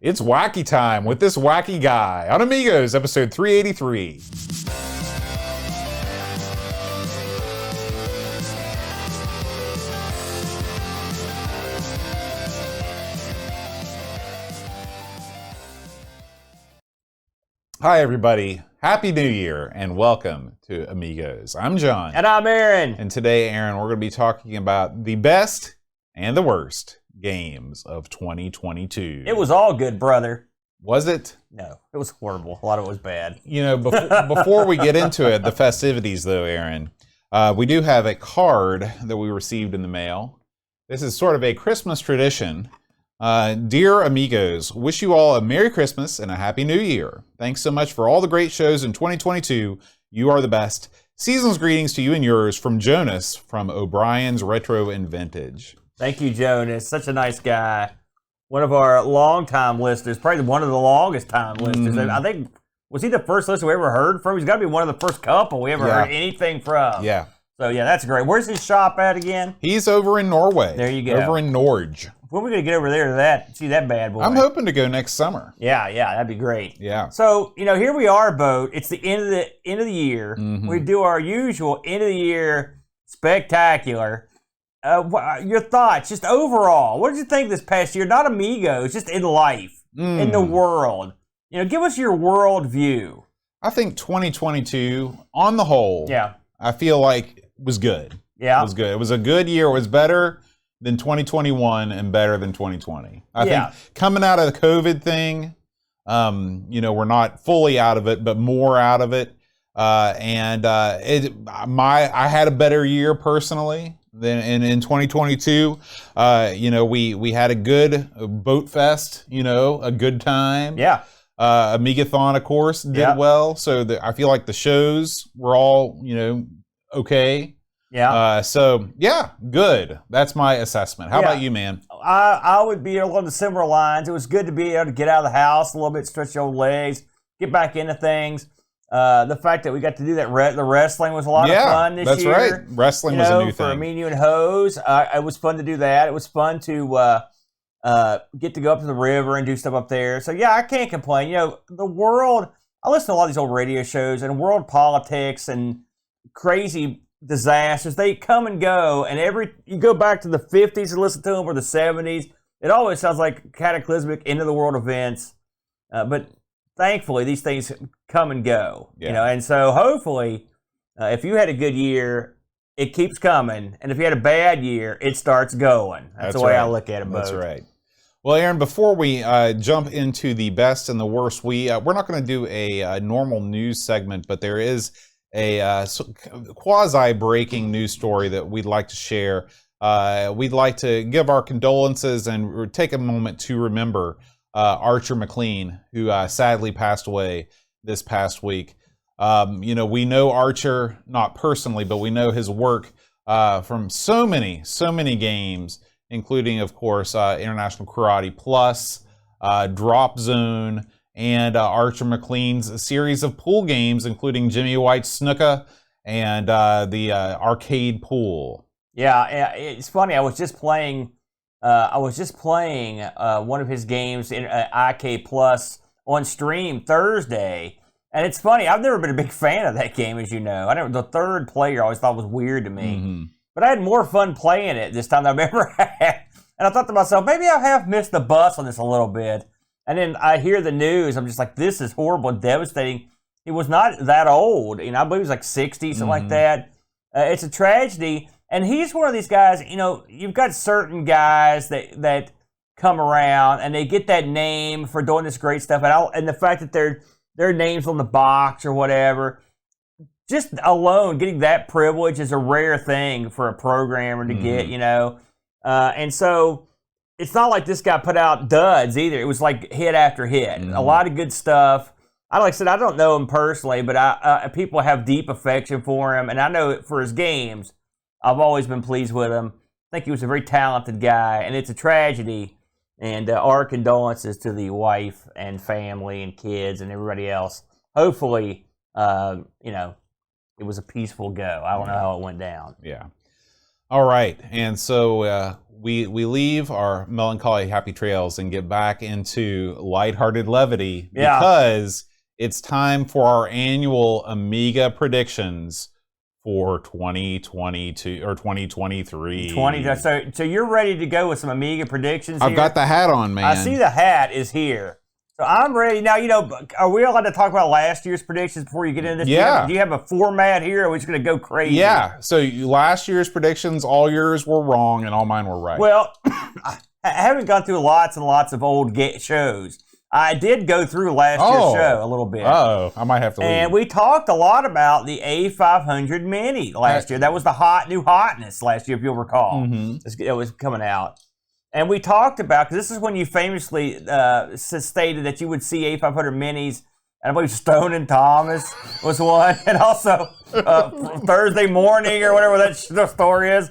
It's wacky time with this wacky guy on Amigos, episode 383. Hi, everybody. Happy New Year and welcome to Amigos. I'm John. And I'm Aaron. And today, Aaron, we're going to be talking about the best and the worst games of 2022. It was all good, brother. Was it? No, it was horrible. A lot of it was bad. You know, before we get into it, the festivities, though, Aaron, we do have a card that we received in the mail. This is sort of a Christmas tradition. Dear Amigos, wish you all a Merry Christmas and a Happy New Year. Thanks so much for all the great shows in 2022. You are the best. Season's greetings to you and yours from Jonas from O'Brien's Retro and Vintage. Thank you, Jonas. Such a nice guy. One of our long-time listeners, probably one of the longest-time listeners. I think, was he the first listener we ever heard from? He's got to be one of the first couple we ever heard anything from. Yeah. So, yeah, that's great. Where's his shop at again? He's over in Norway. There you go. Over in Norge. When are we going to get over there to see that bad boy? I'm hoping to go next summer. Yeah, that'd be great. Yeah. So, here we are, Boat. It's the end of the year. Mm-hmm. We do our usual end of the year spectacular. Your thoughts, just overall. What did you think this past year? Not Amigos, just in life, in the world. Give us your world view. I think 2022, on the whole, I feel like was good. Yeah. It was good. It was a good year. It was better than 2021 and better than 2020. I think coming out of the COVID thing, we're not fully out of it, but more out of it. I had a better year personally than in 2022. We had a good boat fest, a good time. Yeah. Amigathon, of course, did well. So I feel like the shows were all, okay. Yeah. Good. That's my assessment. How about you, man? I would be along the similar lines. It was good to be able to get out of the house a little bit, stretch your legs, get back into things. The fact that we got to do that, the wrestling was a lot of fun this year. That's right. Wrestling was a new thing. For me, you, and Hose, it was fun to do that. It was fun to get to go up to the river and do stuff up there. So, I can't complain. The world, I listen to a lot of these old radio shows, and world politics and crazy disasters, they come and go, and you go back to the 50s and listen to them, or the 70s, it always sounds like cataclysmic end of the world events, but thankfully these things come and go, and so hopefully if you had a good year, it keeps coming, and if you had a bad year, it starts going. That's the way I look at it. That's right. Well, Aaron, before we jump into the best and the worst, we're not going to do a normal news segment, but there is a quasi-breaking news story that we'd like to share. We'd like to give our condolences and take a moment to remember Archer Maclean, who sadly passed away this past week. We know Archer, not personally, but we know his work from so many games, including, of course, International Karate Plus, Drop Zone, and Archer Maclean's series of pool games, including Jimmy White's Snooker and the arcade pool. Yeah, it's funny. I was just playing one of his games in IK Plus on stream Thursday, and it's funny. I've never been a big fan of that game, as you know. The third player I always thought was weird to me, but I had more fun playing it this time than I've ever had. And I thought to myself, maybe I have missed the bus on this a little bit. And then I hear the news. I'm just like, this is horrible and devastating. He was not that old. I believe he was like 60, something like that. It's a tragedy. And he's one of these guys, you've got certain guys that come around and they get that name for doing this great stuff. And the fact that their name's on the box or whatever, just alone getting that privilege is a rare thing for a programmer to get, and so it's not like this guy put out duds either. It was like hit after hit. A lot of good stuff. Like I said, I don't know him personally, but people have deep affection for him, and I know for his games, I've always been pleased with him. I think he was a very talented guy, and it's a tragedy. And our condolences to the wife and family and kids and everybody else. Hopefully, it was a peaceful go. I don't know how it went down. Yeah. All right, and so we leave our melancholy happy trails and get back into lighthearted levity because it's time for our annual Amiga predictions for 2022 or 2023. So you're ready to go with some Amiga predictions here? I've got the hat on, man. I see the hat is here. So I'm ready. Now, are we allowed to talk about last year's predictions before you get into this? Yeah. Do you have a format here, or are we just going to go crazy? Yeah. So last year's predictions, all yours were wrong and all mine were right. Well, I haven't gone through lots and lots of old shows. I did go through last year's show a little bit. Oh, I might have to leave. And we talked a lot about the A500 Mini last year. That was the new hotness last year, if you'll recall. It was coming out. And we talked about, because this is when you famously stated that you would see A500 Minis, and I believe Stone and Thomas was one, and also Thursday Morning or whatever that story is,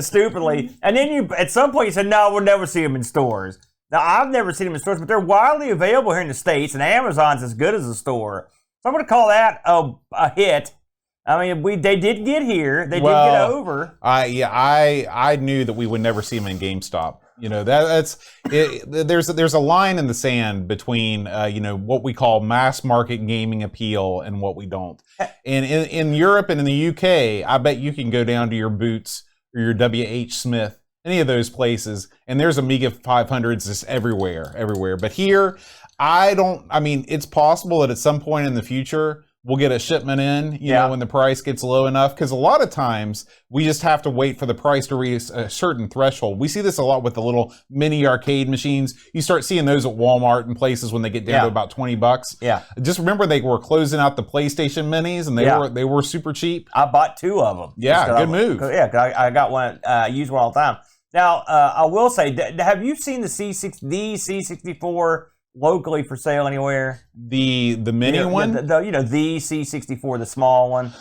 stupidly. And then at some point you said, no, we'll never see them in stores. Now, I've never seen them in stores, but they're widely available here in the States, and Amazon's as good as a store. So I'm going to call that a hit. I mean, they did get here. They did get over. I knew that we would never see them in GameStop. That's it. There's a line in the sand between what we call mass market gaming appeal and what we don't. And in Europe and in the UK, I bet you can go down to your Boots or your WH Smith, any of those places, and there's Amiga 500s just everywhere. But here, it's possible that at some point in the future, we'll get a shipment in, when the price gets low enough. Because a lot of times, we just have to wait for the price to reach a certain threshold. We see this a lot with the little mini arcade machines. You start seeing those at Walmart and places when they get down to about $20. Yeah. Just remember they were closing out the PlayStation Minis, and they were super cheap. I bought 2 of them. Yeah, good move. Because I got one, use one all the time. Now, I will say, have you seen the C64 locally for sale anywhere? The mini one? The C64, the small one.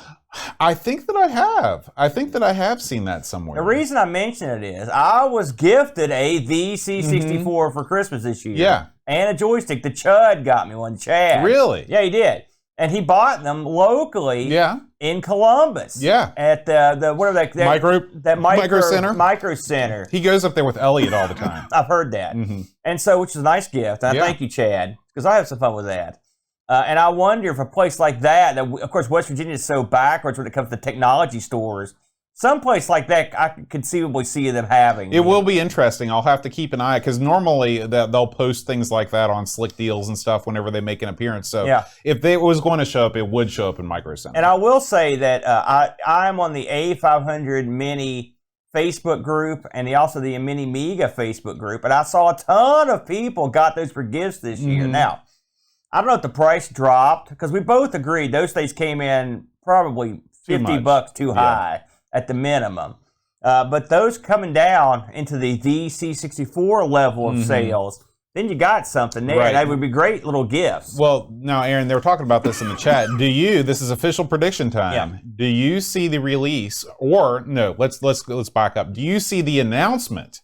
I think that I have seen that somewhere. The reason I mention it is I was gifted the C64 for Christmas this year. Yeah. And a joystick. The Chud got me one, Chad. Really? Yeah, he did. And he bought them locally in Columbus. Yeah. At the whatever that Micro Center. Micro Center. He goes up there with Elliot all the time. I've heard that. And so, which is a nice gift. And I thank you, Chad, because I have some fun with that. And I wonder if a place like that, of course, West Virginia is so backwards when it comes to technology stores. Some place like that, I could conceivably see them having. It will be interesting. I'll have to keep an eye, because normally they'll post things like that on Slick Deals and stuff whenever they make an appearance. So if it was going to show up, it would show up in Micro Center. And I will say that I'm on the A500 Mini Facebook group and also the Mini Amiga Facebook group, and I saw a ton of people got those for gifts this year. Now, I don't know if the price dropped, because we both agreed those things came in probably $50 too high at the minimum. But those coming down into the C64 level of sales, then you got something there. Right. That would be great little gifts. Well, now, Aaron, they were talking about this in the chat. This is official prediction time. Yeah. Do you see the release, or no, let's back up. Do you see the announcement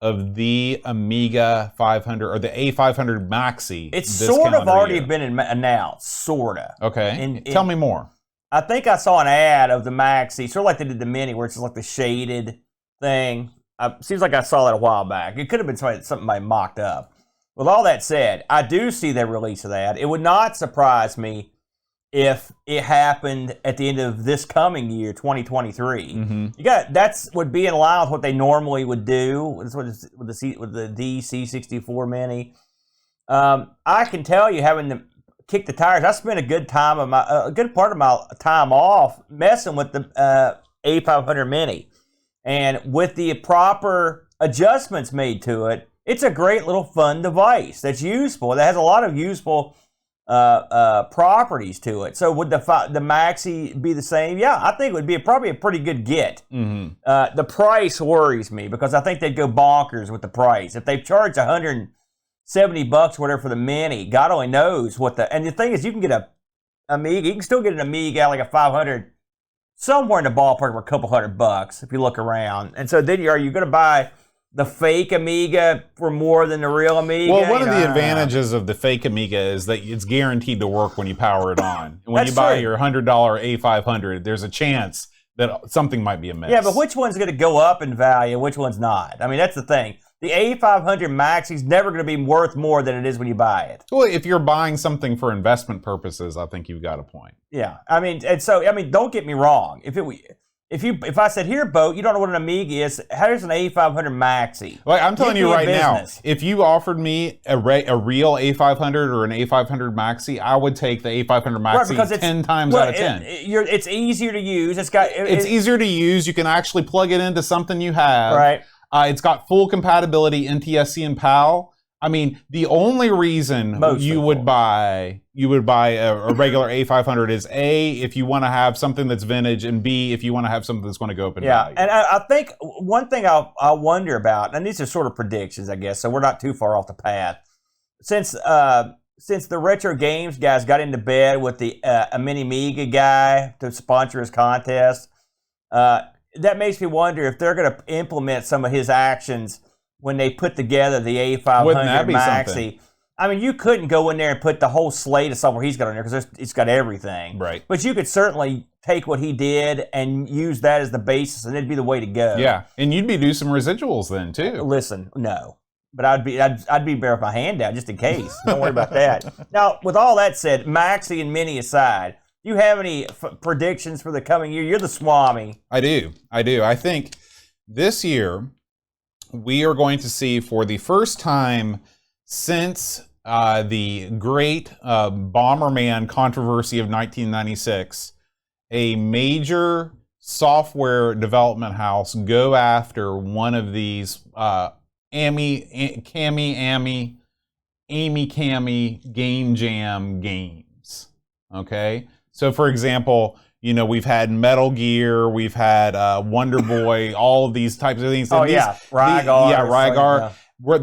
of the Amiga 500 or the A500 Maxi? It's sort of already been announced, sort of. Okay. Tell me more. I think I saw an ad of the Maxi, sort of like they did the Mini, where it's just like the shaded thing. Seems like I saw that a while back. It could have been something I mocked up. With all that said, I do see the release of that. It would not surprise me if it happened at the end of this coming year, 2023. That's would be in line with what they normally would do. With the DC64 Mini. I can tell you, having to kick the tires, I spent a good part of my time off messing with the A500 Mini, and with the proper adjustments made to it, it's a great little fun device that's useful. That has a lot of useful properties to it. So would the Maxi be the same? Yeah, I think it would be probably a pretty good get. The price worries me, because I think they'd go bonkers with the price. If they charge $170 or whatever for the Mini, God only knows what and the thing is, you can get a Amiga, you can still get an Amiga like a 500 somewhere in the ballpark for a couple $100 if you look around. And so then are you going to buy the fake Amiga for more than the real Amiga? Well, one of the advantages of the fake Amiga is that it's guaranteed to work when you power it on. And when you buy your $100 A500, there's a chance that something might be amiss. Yeah, but which one's going to go up in value? Which one's not? I mean, that's the thing. The A500 Maxi is never going to be worth more than it is when you buy it. Well, if you're buying something for investment purposes, I think you've got a point. Yeah, I mean, and so don't get me wrong. If I said, here, Boat, you don't know what an Amiga is, here's an A500 Maxi. Well, I'm telling you right now, if you offered me a real A500 or an A500 Maxi, I would take the A500 Maxi 10 times out of 10. It's easier to use. It's easier to use. You can actually plug it into something you have. Right. It's got full compatibility NTSC and PAL. I mean, the only reason you would buy a regular A500 is A, if you want to have something that's vintage, and B, if you want to have something that's going to go up in value. And I think one thing I wonder about, and these are sort of predictions, I guess, so we're not too far off the path. Since the Retro Games guys got into bed with the a Mini Amiga guy to sponsor his contest, that makes me wonder if they're going to implement some of his actions when they put together the A500 Maxi. I mean, you couldn't go in there and put the whole slate of software he's got on there because it's got everything. Right. But you could certainly take what he did and use that as the basis, and it'd be the way to go. Yeah, and you'd be doing some residuals then too. Listen, no, but I'd be bare with my hand out just in case. Don't worry about that. Now, with all that said, Maxi and Mini aside, do you have any predictions for the coming year? You're the Swami. I do. I think this year we are going to see, for the first time since the great Bomberman controversy of 1996, a major software development house go after one of these Amy Cami Game Jam games. Okay? So, for example, you know, we've had Metal Gear, we've had Wonder Boy, all of these types of things. Rygar.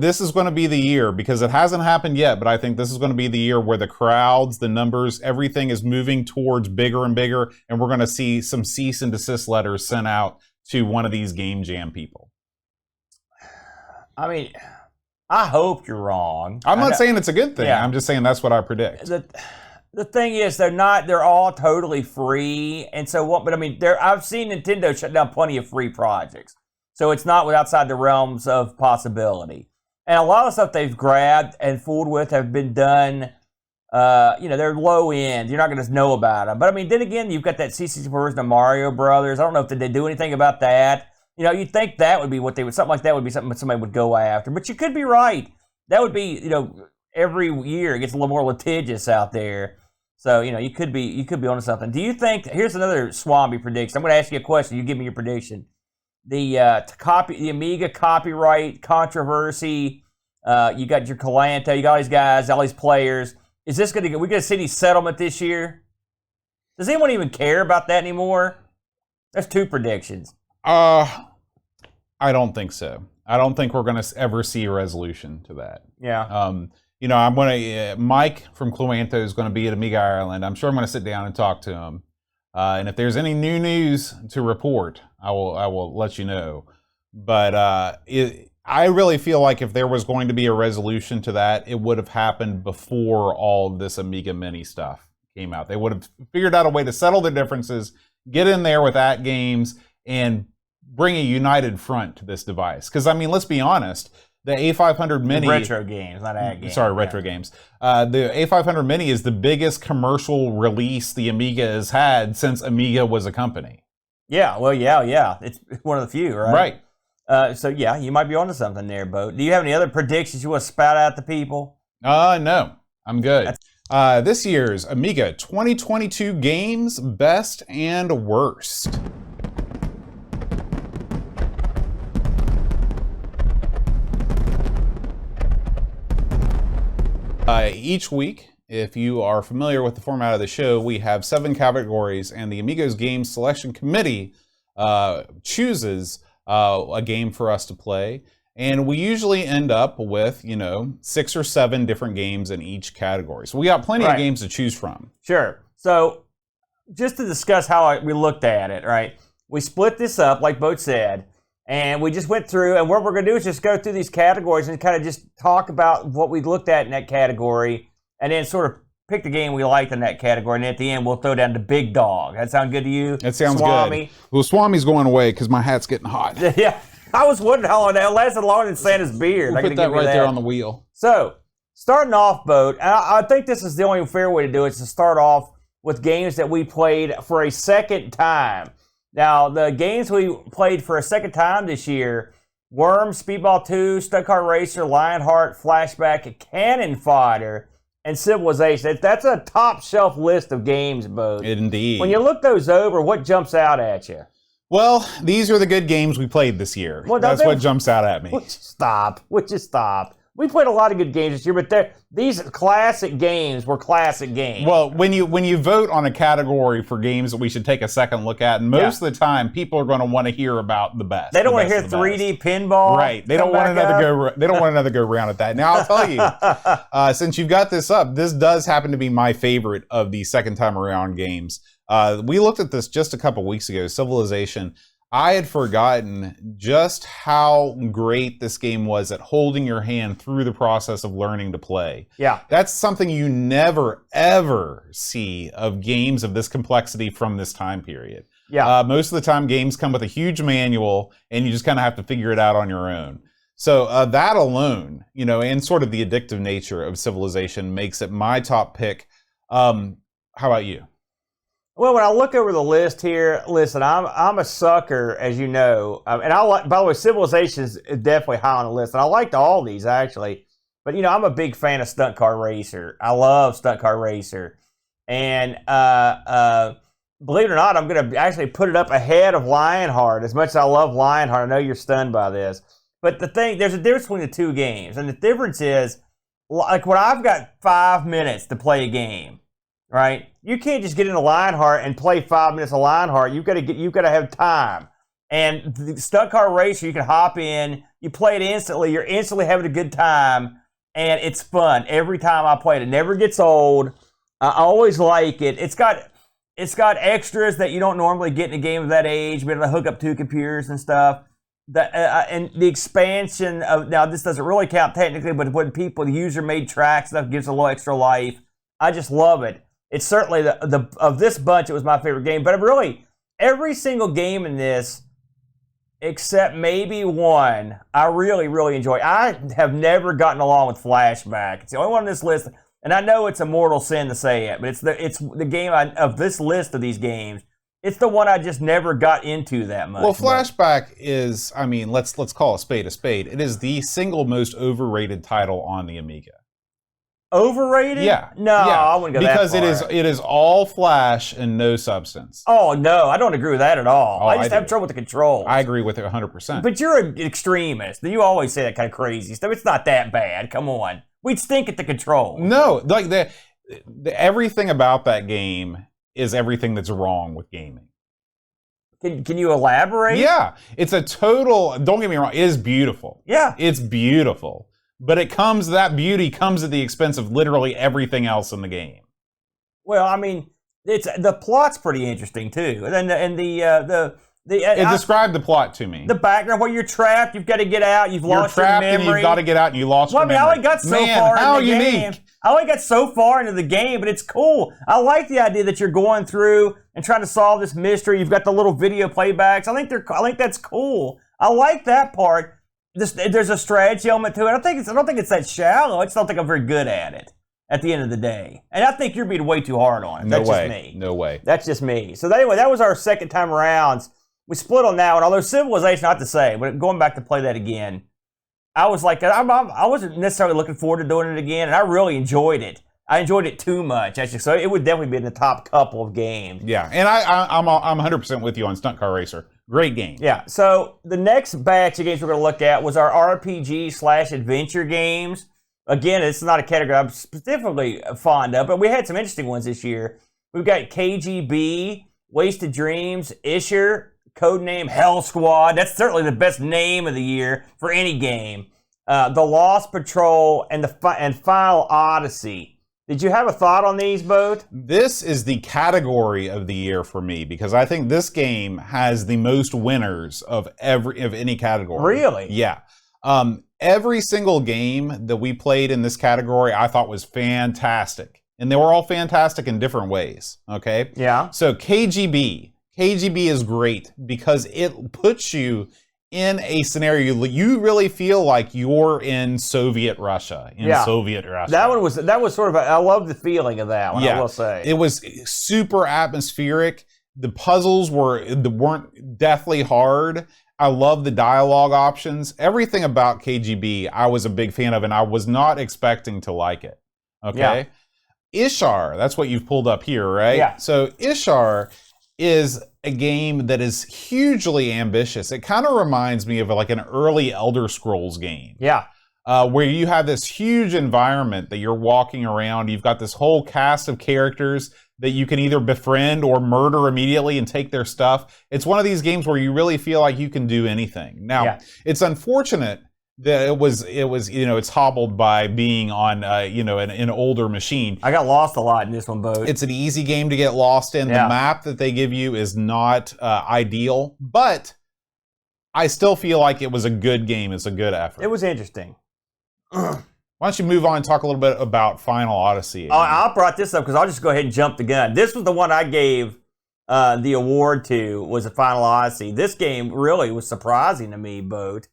This is going to be the year, because it hasn't happened yet, but I think this is going to be the year where the crowds, the numbers, everything is moving towards bigger and bigger, and we're going to see some cease and desist letters sent out to one of these Game Jam people. I mean, I hope you're wrong. I'm not saying it's a good thing. Yeah. I'm just saying that's what I predict. The thing is, they're all totally free, and so what? But I mean, I've seen Nintendo shut down plenty of free projects, so it's not outside the realms of possibility. And a lot of stuff they've grabbed and fooled with have been done. They're low end. You're not going to know about them. But I mean, then again, you've got that CC version of Mario Brothers. I don't know if they do anything about that. You know, you'd think that would be what they would. Something like that would be something that somebody would go after. But you could be right. That would be, every year it gets a little more litigious out there. So, you could be onto something. Do you think, here's another Swami prediction. I'm going to ask you a question. You give me your prediction. The Amiga copyright controversy, you got your Calanta, you got all these guys, all these players. Is this we're going to see any settlement this year? Does anyone even care about that anymore? That's two predictions. I don't think so. I don't think we're going to ever see a resolution to that. Yeah. I'm going to, Mike from Cluanto is going to be at Amiga Ireland. I'm sure I'm going to sit down and talk to him. And if there's any new news to report, I will let you know. But I really feel like if there was going to be a resolution to that, it would have happened before all of this Amiga Mini stuff came out. They would have figured out a way to settle their differences, get in there with that games, and bring a united front to this device. Because, I mean, let's be honest, the A500 Mini... Retro games, not ad games. Sorry, retro games. The A500 Mini is the biggest commercial release the Amiga has had since Amiga was a company. Yeah, well, yeah. It's one of the few, right? Right. So, yeah, you might be onto something there, Bo. Do you have any other predictions you want to spout out to people? No. I'm good. This year's Amiga 2022 games, best and worst. Each week, if you are familiar with the format of the show, we have 7 categories, and the Amigos Games Selection Committee chooses a game for us to play. And we usually end up with, 6 or 7 different games in each category. So we got plenty of games to choose from. Sure. So just to discuss how we looked at it, right? We split this up, like Bo said, and we just went through, and what we're going to do is just go through these categories and kind of just talk about what we looked at in that category, and then sort of pick the game we liked in that category, and at the end we'll throw down the big dog. That sound good to you? That sounds Swami? good. Well, Swami's going away because my hat's getting hot. Yeah, I was wondering how long that lasted longer than Santa's beard. We'll put that right there on the wheel. So, starting off, Boat, I think this is the only fair way to do it, is to start off with games that we played for a second time. Now, the games we played for a second time this year: Worms, Speedball 2, Stunt Car Racer, Lionheart, Flashback, Cannon Fodder, and Civilization. That's a top shelf list of games, Boat. Indeed. When you look those over, what jumps out at you? Well, these are the good games we played this year. Well, that's what jumps out at me. Would you stop? We played a lot of good games this year, but these classic games were classic games. Well, when you vote on a category for games that we should take a second look at, and most of the time people are going to want to hear about the best. They don't want to hear 3D pinball. Right. They don't want another go round at that. Now I'll tell you, since you've got this up, this does happen to be my favorite of the second time around games. We looked at this just a couple weeks ago, Civilization. I had forgotten just how great this game was at holding your hand through the process of learning to play. Yeah. That's something you never, ever see of games of this complexity from this time period. Yeah. Most of the time, games come with a huge manual, and you just kind of have to figure it out on your own. So that alone, and sort of the addictive nature of Civilization makes it my top pick. How about you? Well, when I look over the list here, listen, I'm a sucker, as you know, and I like. By the way, Civilization is definitely high on the list, and I liked all these actually. But I'm a big fan of Stunt Car Racer. I love Stunt Car Racer, and believe it or not, I'm going to actually put it up ahead of Lionheart. As much as I love Lionheart, I know you're stunned by this, but there's a difference between the two games, and the difference is, like, when I've got 5 minutes to play a game. Right, you can't just get into Lionheart and play 5 minutes of Lionheart. You've got to have time. And the Stunt Car Racer, you can hop in, you play it instantly. You're instantly having a good time, and it's fun every time I play it. It never gets old. I always like it. It's got extras that you don't normally get in a game of that age. Be able to hook up 2 computers and stuff. And the expansion of, now this doesn't really count technically, but when the user-made tracks stuff gives a little extra life. I just love it. It's certainly of this bunch, it was my favorite game. But really, every single game in this, except maybe one, I really, really enjoy. I have never gotten along with Flashback. It's the only one on this list, and I know it's a mortal sin to say it, but it's the game of this list of these games. It's the one I just never got into that much. Well, Flashback is, let's call a spade a spade. It is the single most overrated title on the Amiga. Overrated? Yeah. No, I wouldn't go because that far. it is all flash and no substance. Oh, no, I don't agree with that at all. Oh, I just have trouble with the controls. I agree with it 100%. But you're an extremist. You always say that kind of crazy stuff. It's not that bad. Come on. We'd stink at the controls. No, like everything about that game is everything that's wrong with gaming. Can you elaborate? Yeah. It's a total, don't get me wrong, it is beautiful. Yeah. It's beautiful. But that beauty comes at the expense of literally everything else in the game. Well, the plot's pretty interesting too, Describe the plot to me. The background where you're trapped, you've got to get out, you've lost your memory. And you've got to get out, and you lost your memory. I only got so far how into the game. I only got so far into the game, but it's cool. I like the idea that you're going through and trying to solve this mystery. You've got the little video playbacks. I think that's cool. I like that part. There's a strategy element to it. I don't think it's that shallow. I just don't think I'm very good at it at the end of the day. And I think you're being way too hard on it. That's just me. No way. That's just me. So anyway, that was our second time around. We split on that one. Although Civilization, I have to say, but going back to play that again, I was like, I wasn't necessarily looking forward to doing it again, and I really enjoyed it. I enjoyed it too much, actually. So it would definitely be in the top couple of games. Yeah, and I'm 100% with you on Stunt Car Racer. Great game. Yeah. So the next batch of games we're going to look at was our RPG/adventure games. Again, it's not a category I'm specifically fond of, but we had some interesting ones this year. We've got KGB, Wasted Dreams, Isher, codename Hell Squad. That's certainly the best name of the year for any game. The Lost Patrol and Final Odyssey. Did you have a thought on these both? This is the category of the year for me because I think this game has the most winners of any category. Really? Yeah. Every single game that we played in this category I thought was fantastic. and they were all fantastic in different ways. Okay. Yeah. So KGB is great because it puts you in a scenario you really feel like you're in Soviet Russia. That was sort of I love the feeling of that one. I will say it was super atmospheric. The puzzles weren't deathly hard. I love the dialogue options. Everything about KGB I was a big fan of, and I was not expecting to like it. Okay. Yeah. Ishar, that's what you've pulled up here, right? Yeah. So Ishar is a game that is hugely ambitious. It kind of reminds me of like an early Elder Scrolls game. Yeah. Where you have this huge environment that you're walking around. You've got this whole cast of characters that you can either befriend or murder immediately and take their stuff. It's one of these games where you really feel like you can do anything. Now, It's unfortunate that it's hobbled by being on an older machine. I got lost a lot in this one, Boat. It's an easy game to get lost in. The map that they give you is not ideal, but I still feel like it was a good game. It's a good effort. It was interesting. Why don't you move on and talk a little bit about Final Odyssey? I brought this up because I'll just go ahead and jump the gun. This was the one I gave the award to, was the Final Odyssey. This game really was surprising to me, Boat.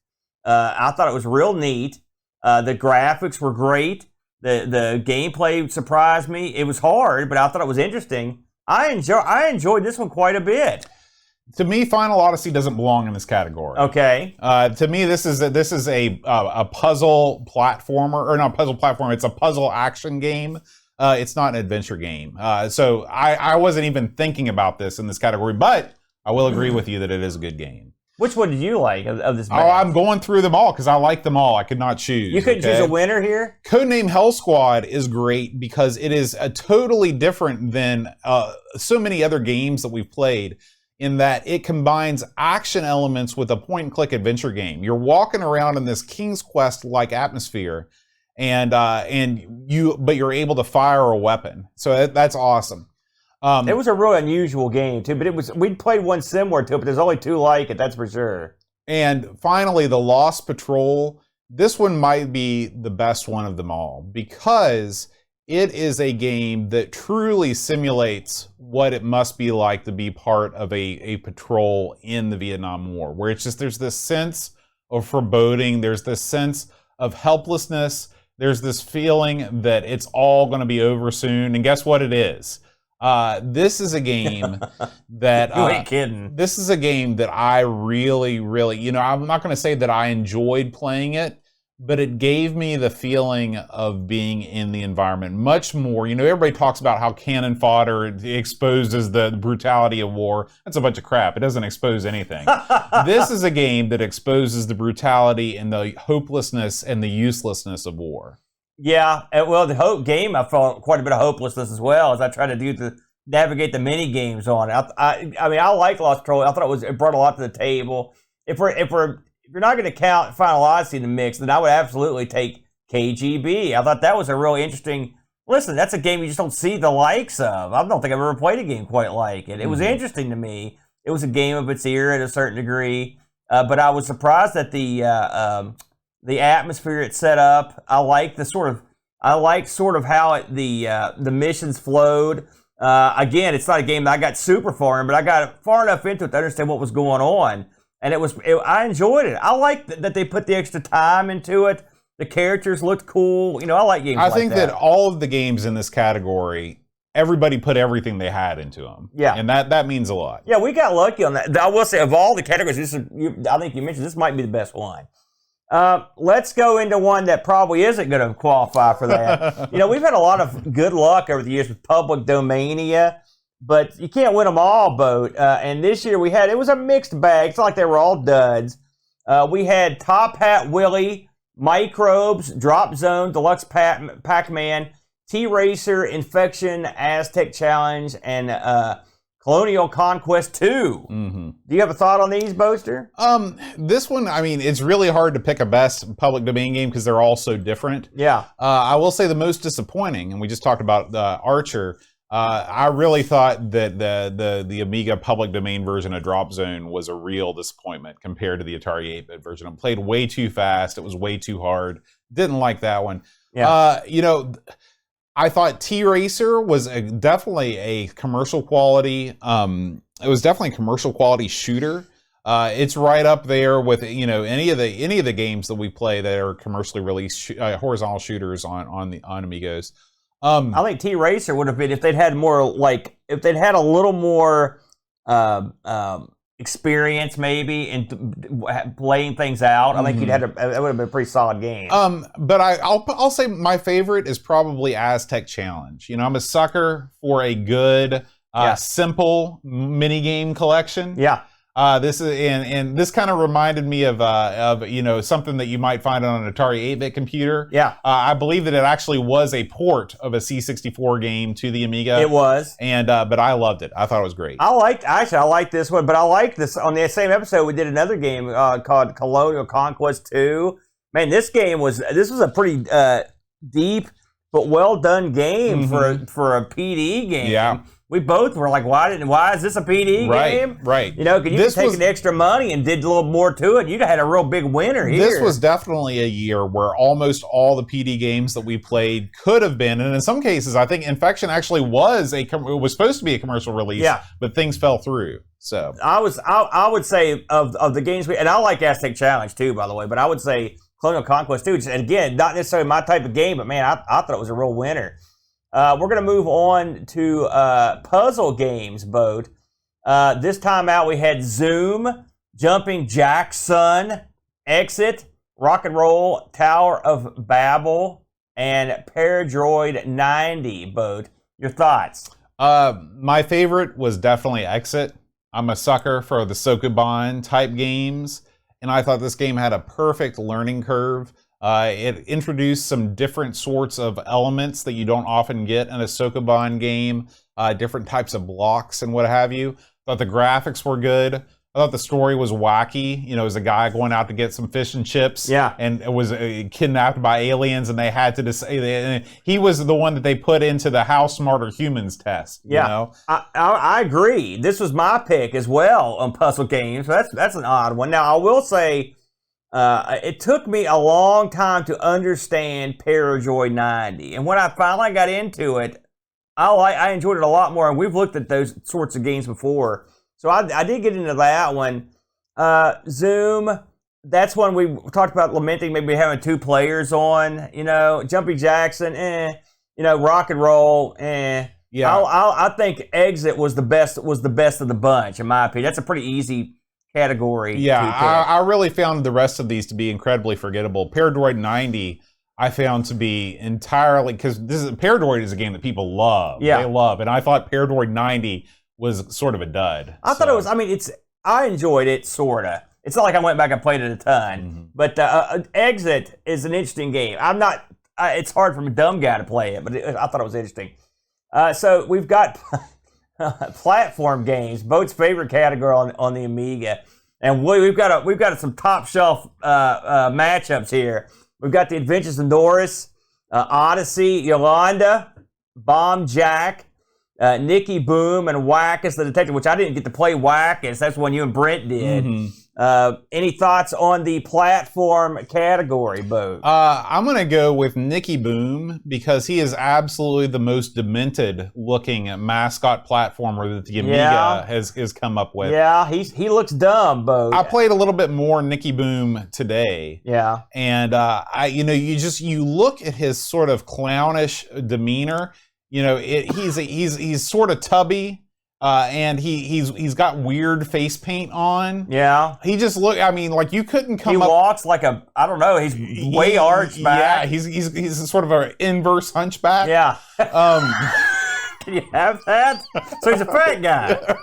I thought it was real neat. The graphics were great. The gameplay surprised me. It was hard, but I thought it was interesting. I enjoyed this one quite a bit. To me, Final Odyssey doesn't belong in this category. Okay. To me, this is a puzzle platformer, or not puzzle platformer. It's a puzzle action game. It's not an adventure game. So I wasn't even thinking about this in this category, but I will agree with you that it is a good game. Which one did you like of this batch? Oh, I'm going through them all because I like them all. I could not choose. You couldn't choose a winner here? Codename Hell Squad is great because it is a totally different than so many other games that we've played, in that it combines action elements with a point-and-click adventure game. You're walking around in this King's Quest-like atmosphere, but you're able to fire a weapon. So that's awesome. It was a real unusual game too, but we'd played one similar to it, but there's only two like it, that's for sure. And finally, the Lost Patrol. This one might be the best one of them all because it is a game that truly simulates what it must be like to be part of a patrol in the Vietnam War, where there's this sense of foreboding, there's this sense of helplessness, there's this feeling that it's all going to be over soon, and guess what it is? This is a game that you ain't kidding. This is a game that I really, really, I'm not going to say that I enjoyed playing it, but it gave me the feeling of being in the environment much more. Everybody talks about how cannon fodder exposes the brutality of war. That's a bunch of crap. It doesn't expose anything. This is a game that exposes the brutality and the hopelessness and the uselessness of war. Yeah, well, the game, I felt quite a bit of hopelessness as well as I tried to navigate the mini games on it. I mean, I like Lost Patrol. I thought it brought a lot to the table. If you're not going to count Final Odyssey in the mix, then I would absolutely take KGB. I thought that was a really interesting. Listen, that's a game you just don't see the likes of. I don't think I've ever played a game quite like it. It was interesting to me. It was a game of its era at a certain degree, but I was surprised at the atmosphere it set up. I like sort of how the missions flowed. Again, it's not a game that I got super far in, but I got far enough into it to understand what was going on, and I enjoyed it. I like that they put the extra time into it. The characters looked cool. I like games like that. I think that all of the games in this category, everybody put everything they had into them. Yeah. And that means a lot. Yeah, we got lucky on that. I will say, of all the categories, I think you mentioned this might be the best one. Let's go into one that probably isn't going to qualify for that. We've had a lot of good luck over the years with Public Domania, but you can't win them all, Boat. And this year it was a mixed bag. It's not like they were all duds. We had Top Hat Willie, Microbes, Drop Zone, Deluxe Pac-Man, T-Racer, Infection, Aztec Challenge, and Colonial Conquest 2. Mm-hmm. Do you have a thought on these, Boaster? This one, it's really hard to pick a best public domain game because they're all so different. Yeah. I will say the most disappointing, and we just talked about Archer. I really thought that the Amiga public domain version of Drop Zone was a real disappointment compared to the Atari 8-bit version. It played way too fast. It was way too hard. Didn't like that one. Yeah. I thought T-Racer was definitely a commercial quality. It was definitely a commercial quality shooter. It's right up there with any of the games that we play that are commercially released horizontal shooters on Amigos. I think T-Racer would have been if they'd had more if they'd had a little more experience maybe in playing things out. I think it would have been a pretty solid game. But I'll say my favorite is probably Aztec Challenge. I'm a sucker for a good simple mini game collection. Yeah. This is and this kind of reminded me of something that you might find on an Atari 8-bit computer. Yeah. I believe that it actually was a port of a C64 game to the Amiga. It was. And but I loved it. I thought it was great. I like this one, but I like this on the same episode we did another game called Colonial Conquest 2. Man, this was a pretty deep but well done game for a PD game. Yeah. We both were like, why is this a PD game? Right. Because you could take extra money and did a little more to it. You'd have had a real big winner here. This was definitely a year where almost all the PD games that we played could have been, and in some cases, I think Infection actually was supposed to be a commercial release, but things fell through. So I would say of the games and I like Aztec Challenge too, by the way, but I would say Colonial Conquest 2, and again, not necessarily my type of game, but man, I thought it was a real winner. We're going to move on to puzzle games, Boat. This time out, we had Zoom, Jumping Jack's Son, Exit, Rock and Roll, Tower of Babel, and Paradroid 90, Boat. Your thoughts? My favorite was definitely Exit. I'm a sucker for the Sokoban type games, and I thought this game had a perfect learning curve. It introduced some different sorts of elements that you don't often get in a Sokoban game, different types of blocks and what have you. Thought the graphics were good. I thought the story was wacky. It was a guy going out to get some fish and chips. Yeah. And it was kidnapped by aliens, and they had to decide. He was the one that they put into the How Smart Are Humans test. Yeah. I agree. This was my pick as well on puzzle games. So that's an odd one. Now, I will say, it took me a long time to understand Paradroid 90, and when I finally got into it, I enjoyed it a lot more. And we've looked at those sorts of games before, so I did get into that one. Zoom, that's one we talked about lamenting maybe having 2 players on. Jumpy Jackson, Rock and Roll, Yeah. I think Exit was the best of the bunch in my opinion. That's a pretty easy category. Yeah, I really found the rest of these to be incredibly forgettable. Paradroid 90, I found to be entirely, because Paradroid is a game that people love. Yeah. They love, and I thought Paradroid 90 was sort of a dud. I thought it was. I enjoyed it sorta. It's not like I went back and played it a ton, but Exit is an interesting game. It's hard for a dumb guy to play it, but I thought it was interesting. So we've got platform games, Boat's favorite category on the Amiga, and we've got some top shelf matchups here. We've got the Adventures of Norris, Odyssey, Yolanda, Bomb Jack, Nicky Boom, and Wackus the Detective, which I didn't get to play Wackus. That's one you and Brent did. Any thoughts on the platform category, Bo? I'm going to go with Nicky Boom because he is absolutely the most demented looking mascot platformer that the Amiga has come up with. Yeah, he looks dumb, Bo. I played a little bit more Nicky Boom today. Yeah. And you look at his sort of clownish demeanor. He's sort of tubby. And he's got weird face paint on. Yeah. He just like you couldn't come up. He walks like I don't know, he's way arched back. Yeah, he's sort of an inverse hunchback. Yeah. Can you have that? So he's a fat guy.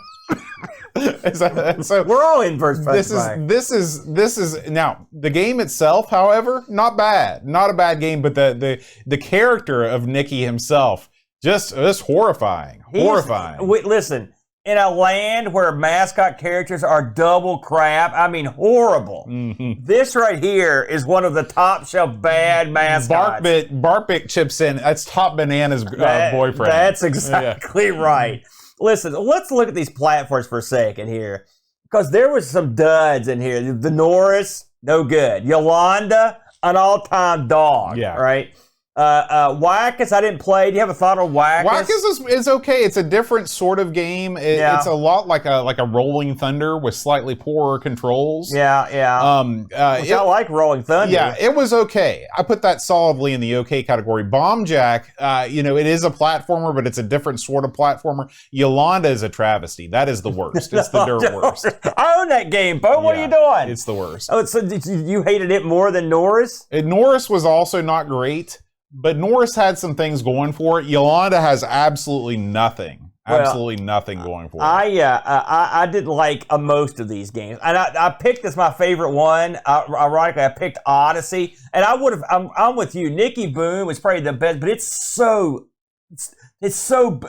So we're all inverse hunchback. This is now the game itself, however, not bad. Not a bad game, but the character of Nicky himself. Just horrifying. Listen, in a land where mascot characters are double crap, horrible. Mm-hmm. This right here is one of the top shelf bad mascots. Barkbit chips in. That's Top Banana's boyfriend. That's exactly right. Listen, let's look at these platforms for a second here, because there was some duds in here. The Norris, no good. Yolanda, an all-time dog. Yeah. Right. Wackus, I didn't play. Do you have a thought on Wackus? Wackus is okay. It's a different sort of game. It's a lot like a Rolling Thunder with slightly poorer controls. Yeah. Which I like Rolling Thunder. Yeah, it was okay. I put that solidly in the okay category. Bomb Jack, it is a platformer, but it's a different sort of platformer. Yolanda is a travesty. That is the worst. It's the dirt worst. I own that game, Bo. What are you doing? It's the worst. Oh, so you hated it more than Norris? Norris was also not great. But Norris had some things going for it. Yolanda has absolutely nothing. Absolutely nothing going for it. I didn't like most of these games. And I picked as my favorite one. Ironically, I picked Odyssey. And I'm with you. Nicky Boom is probably the best, but it's so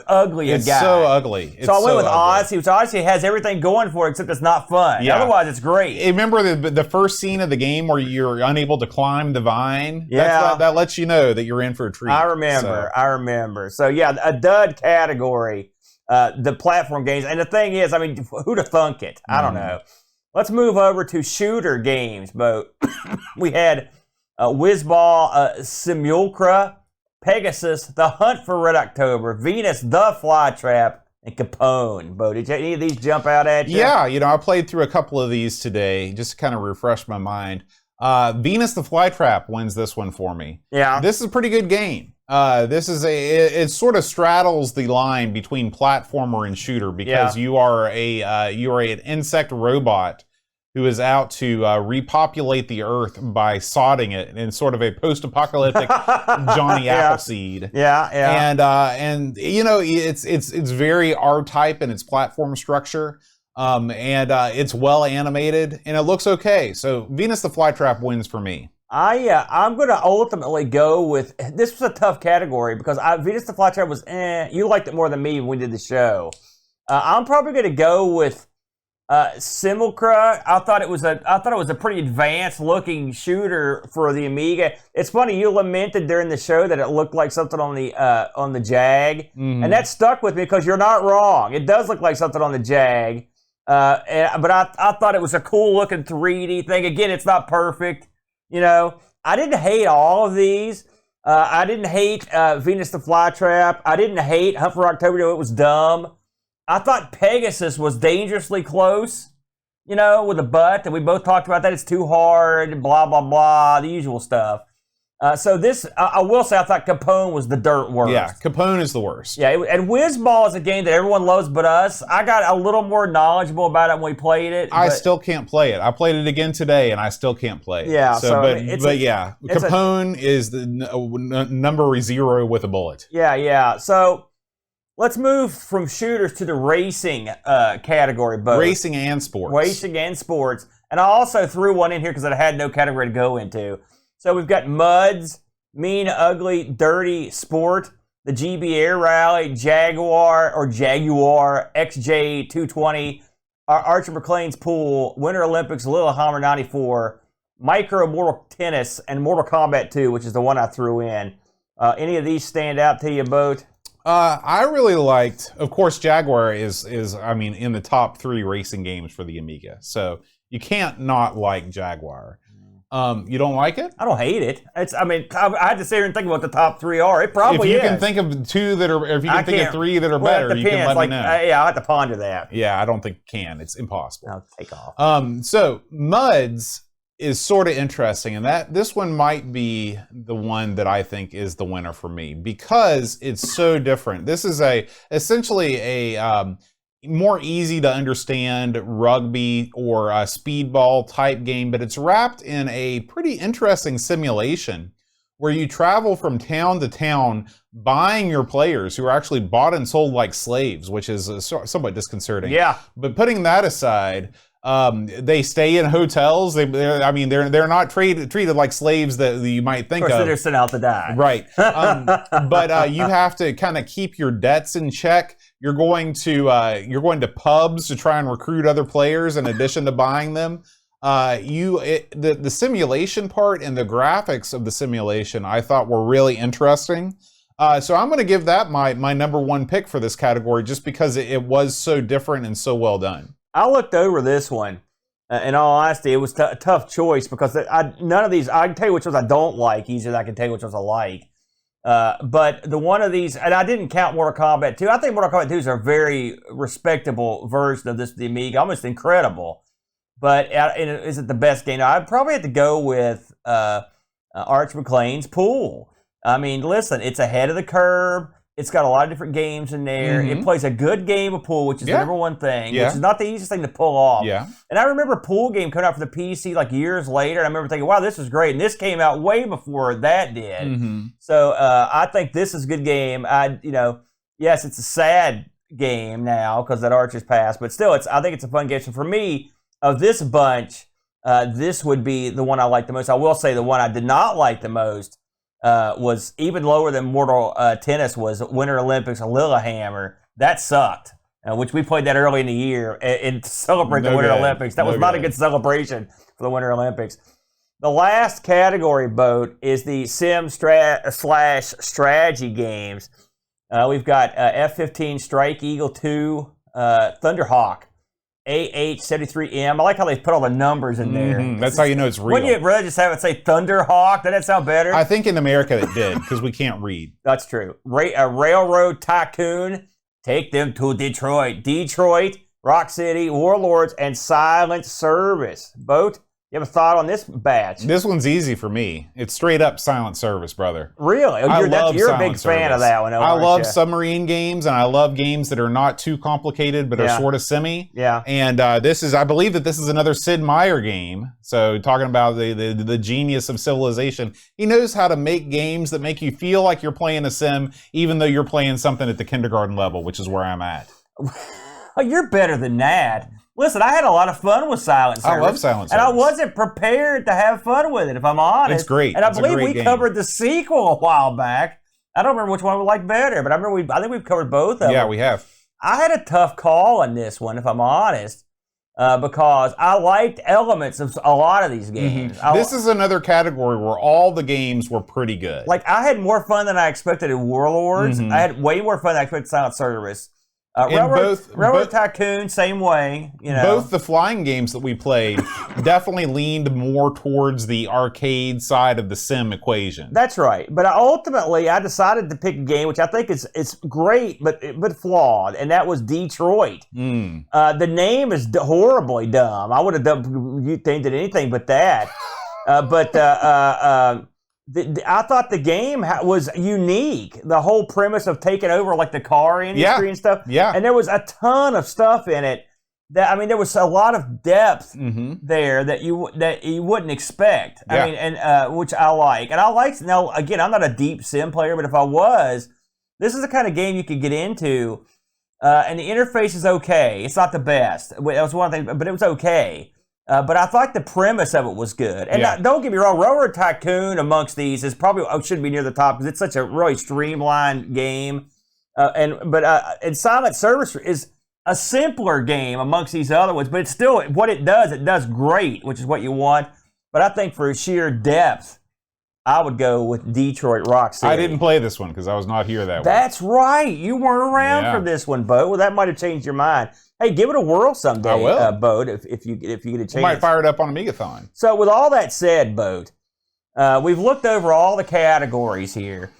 ugly. It's so ugly. So I went with Odyssey, which Odyssey has everything going for it, except it's not fun. Yeah. Otherwise, it's great. Remember the first scene of the game where you're unable to climb the vine? Yeah. That lets you know that you're in for a treat. I remember. So yeah, a dud category, the platform games. And the thing is, I mean, who'd have thunk it? I don't know. Let's move over to shooter games, Bo. We had Whizball, Simulacra, Pegasus, The Hunt for Red October, Venus, The Flytrap, and Capone. Bo, did any of these jump out at you? Yeah, I played through a couple of these today just to kind of refresh my mind. Venus, The Flytrap wins this one for me. Yeah. This is a pretty good game. It sort of straddles the line between platformer and shooter because you are an insect robot who is out to repopulate the earth by sodding it in sort of a post-apocalyptic Johnny Appleseed. Yeah. And it's very R-type in its platform structure. And it's well animated and it looks okay. So Venus the Flytrap wins for me. I'm going to ultimately go with, this was a tough category because Venus the Flytrap was you liked it more than me when we did the show. I'm probably going to go with Simulacra. I thought it was a pretty advanced looking shooter for the Amiga. It's funny, you lamented during the show that it looked like something on the Jag, and that stuck with me because you're not wrong. It does look like something on the Jag, but I thought it was a cool looking 3D thing. Again, it's not perfect, I didn't hate all of these. I didn't hate Venus the Flytrap. I didn't hate Hunt for October. It was dumb. I thought Pegasus was dangerously close, with a butt, and we both talked about that. It's too hard, blah, blah, blah, the usual stuff. So this, I will say, I thought Capone was the dirt worst. Yeah, Capone is the worst. Yeah, and Whizball is a game that everyone loves but us. I got a little more knowledgeable about it when we played it. I still can't play it. I played it again today, and I still can't play it. Yeah, Capone is the number 0 with a bullet. Yeah. So let's move from shooters to the racing category, both. Racing and sports. And I also threw one in here because I had no category to go into. So we've got Muds, Mean, Ugly, Dirty, Sport, the GB Air Rally, Jaguar, XJ220, Archer Maclean's Pool, Winter Olympics, Lillehammer 94, Micro Mortal Tennis, and Mortal Kombat 2, which is the one I threw in. Any of these stand out to you, Boat? I really liked, of course, Jaguar is in the top 3 racing games for the Amiga. So you can't not like Jaguar. You don't like it? I don't hate it. I had to sit here and think about what the top 3 are. It probably is. If you can think of 2 that are, if you can think of 3 that are better, you can let me know. I'll have to ponder that. Yeah, I don't think you can. It's impossible. I'll take off. So Muds is sort of interesting, and this one might be the one that I think is the winner for me because it's so different. This is essentially a more easy to understand rugby or a speedball type game, but it's wrapped in a pretty interesting simulation where you travel from town to town buying your players who are actually bought and sold like slaves, which is somewhat disconcerting. Yeah. But putting that aside, they stay in hotels. They're not treated like slaves that you might think of. Of course, they're sent out to die. Right. But you have to kind of keep your debts in check. You're going to pubs to try and recruit other players in addition to buying them. The simulation part and the graphics of the simulation I thought were really interesting. So I'm going to give that my number 1 pick for this category just because it was so different and so well done. I looked over this one. In all honesty, it was a tough choice because none of these, I can tell you which ones I don't like easier than I can tell you which ones I like. But the one of these, and I didn't count Mortal Kombat 2. I think Mortal Kombat 2 is a very respectable version of this, the Amiga, almost incredible. But is it the best game? I'd probably have to go with Archer Maclean's Pool. I mean, listen, it's ahead of the curve. It's got a lot of different games in there. It plays a good game of pool, which is the number one thing, which is not the easiest thing to pull off. And I remember a pool game coming out for the PC like years later, and I remember thinking, wow, this is great. And this came out way before that did. So I think this is a good game. Yes, it's a sad game now because that Archer's passed, but still, I think it's a fun game. So for me, of this bunch, this would be the one I like the most. I will say the one I did not like the most was even lower than Mortal Tennis was Winter Olympics Lillehammer. That sucked, which we played that early in the year to celebrate the Winter Olympics. That was not a good celebration for the Winter Olympics. The last category, Boat, is the sim slash strategy games. We've got F-15 Strike Eagle 2, Thunderhawk, AH-73M. I like how they put all the numbers in there. That's how you know it's real. Wouldn't you rather just have it say Thunderhawk? Doesn't that sound better? I think in America it did, because we can't read. That's true. Railroad Tycoon, Take Them to Detroit. Detroit, Rock City, Warlords, and Silent Service. Boat, you have a thought on this batch? This one's easy for me. It's straight up Silent Service, brother. Really? You're a big fan of that one, I love submarine games, and I love games that are not too complicated, but are sort of semi. And I believe that this is another Sid Meier game. So talking about the genius of civilization, he knows how to make games that make you feel like you're playing a sim, even though you're playing something at the kindergarten level, which is where I'm at. Oh, you're better than that. Listen, I had a lot of fun with Silent Service. I love Silent Service. And I wasn't prepared to have fun with it, if I'm honest. It's great. And I believe we covered the sequel a while back. I don't remember which one we liked better, but I think we've covered both of them. Yeah, we have. I had a tough call on this one, if I'm honest, because I liked elements of a lot of these games. This is another category where all the games were pretty good. Like, I had more fun than I expected in Warlords. I had way more fun than I expected in Silent Service. Railroad Tycoon, same way. Both the flying games that we played definitely leaned more towards the arcade side of the sim equation. That's right. But ultimately, I decided to pick a game which I think is great, but flawed, and that was Detroit. The name is horribly dumb. I would have named it anything but that. I thought the game was unique. The whole premise of taking over like the car industry and stuff. And there was a ton of stuff in it. There was a lot of depth there that you wouldn't expect. Which I like. And I like. Now again, I'm not a deep sim player, but if I was, this is the kind of game you could get into. And the interface is okay. It's not the best. That was one thing, but it was okay. But I thought the premise of it was good. And don't get me wrong, Railroad Tycoon amongst these is probably should be near the top because it's such a really streamlined game. And Silent Service is a simpler game amongst these other ones, but it's still what it does great, which is what you want. But I think for sheer depth, I would go with Detroit Rock City. I didn't play this one because I was not here that week. That's right. You weren't around for this one, Bo. Well, that might have changed your mind. Hey, give it a whirl someday, I will. Boat, if you get a chance. I might fire it up on Amigathon. So with all that said, Boat, we've looked over all the categories here.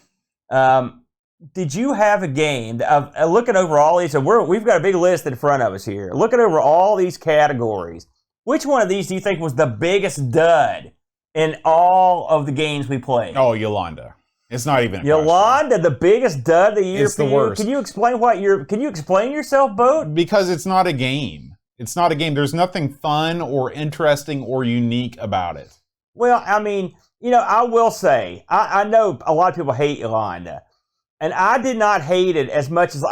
Did you have a game, looking over all these, so we've got a big list in front of us here, looking over all these categories, which one of these do you think was the biggest dud in all of the games we played? Oh, Yolanda. It's not even Yolanda, the biggest dud of the year. It's the worst. Can you explain yourself, Boat? Because it's not a game. It's not a game. There's nothing fun or interesting or unique about it. Well, I mean, I will say, I know a lot of people hate Yolanda, and I did not hate it as much as,